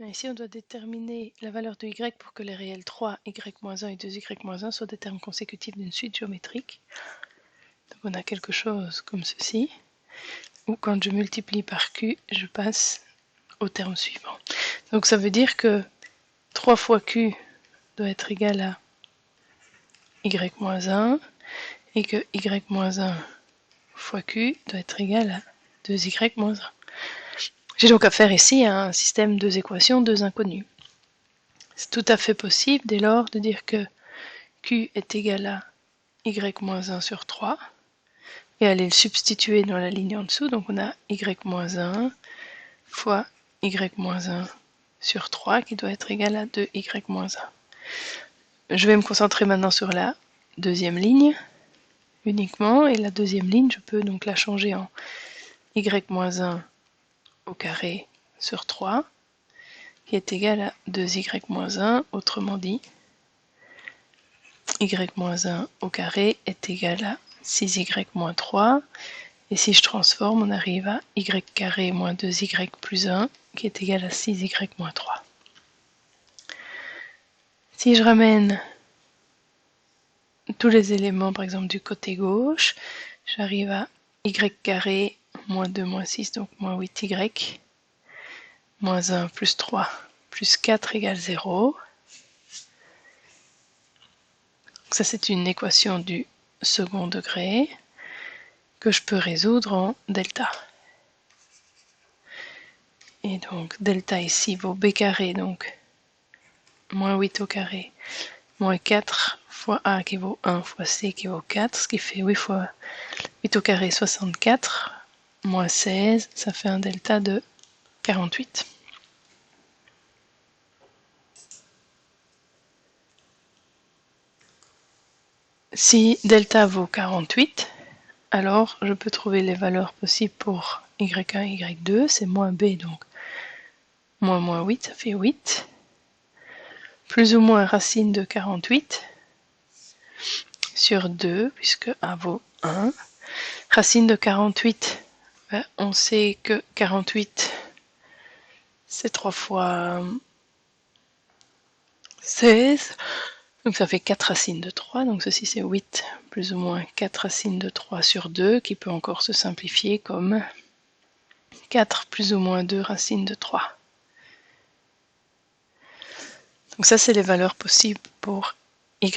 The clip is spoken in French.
Ici, on doit déterminer la valeur de y pour que les réels 3, y-1 et 2y-1 soient des termes consécutifs d'une suite géométrique. Donc on a quelque chose comme ceci, où quand je multiplie par q, je passe au terme suivant. Donc ça veut dire que 3 fois q doit être égal à y-1 et que y-1 fois q doit être égal à 2y-1. J'ai donc affaire ici à un système de deux équations, deux inconnues. C'est tout à fait possible dès lors de dire que q est égal à y-1 sur 3 et aller le substituer dans la ligne en dessous. Donc on a y-1 fois y-1 sur 3 qui doit être égal à 2y-1. Je vais me concentrer maintenant sur la deuxième ligne uniquement, et la deuxième ligne, je peux donc la changer en y-1 au carré sur 3, qui est égal à 2y-1, autrement dit, y-1 au carré est égal à 6y-3, et si je transforme, on arrive à y carré moins 2y plus 1, qui est égal à 6y-3. Si je ramène tous les éléments, par exemple du côté gauche, j'arrive à y carré moins 2 moins 6, donc moins 8y, moins 1 plus 3 plus 4 égale 0. Ça, c'est une équation du second degré que je peux résoudre en delta. Et donc delta ici vaut b carré, donc moins 8 au carré, moins 4 fois a qui vaut 1 fois c qui vaut 4, ce qui fait 8 fois 8 au carré 64, moins 16, ça fait un delta de 48. Si delta vaut 48, alors je peux trouver les valeurs possibles pour y1, y2, c'est moins b, donc moins 8, ça fait 8. Plus ou moins racine de 48 sur 2, puisque a vaut 1. Racine de 48, ben, on sait que 48, c'est 3 fois 16, donc ça fait 4 racines de 3, donc ceci c'est 8 plus ou moins 4 racines de 3 sur 2, qui peut encore se simplifier comme 4 plus ou moins 2 racines de 3. Donc ça c'est les valeurs possibles pour y.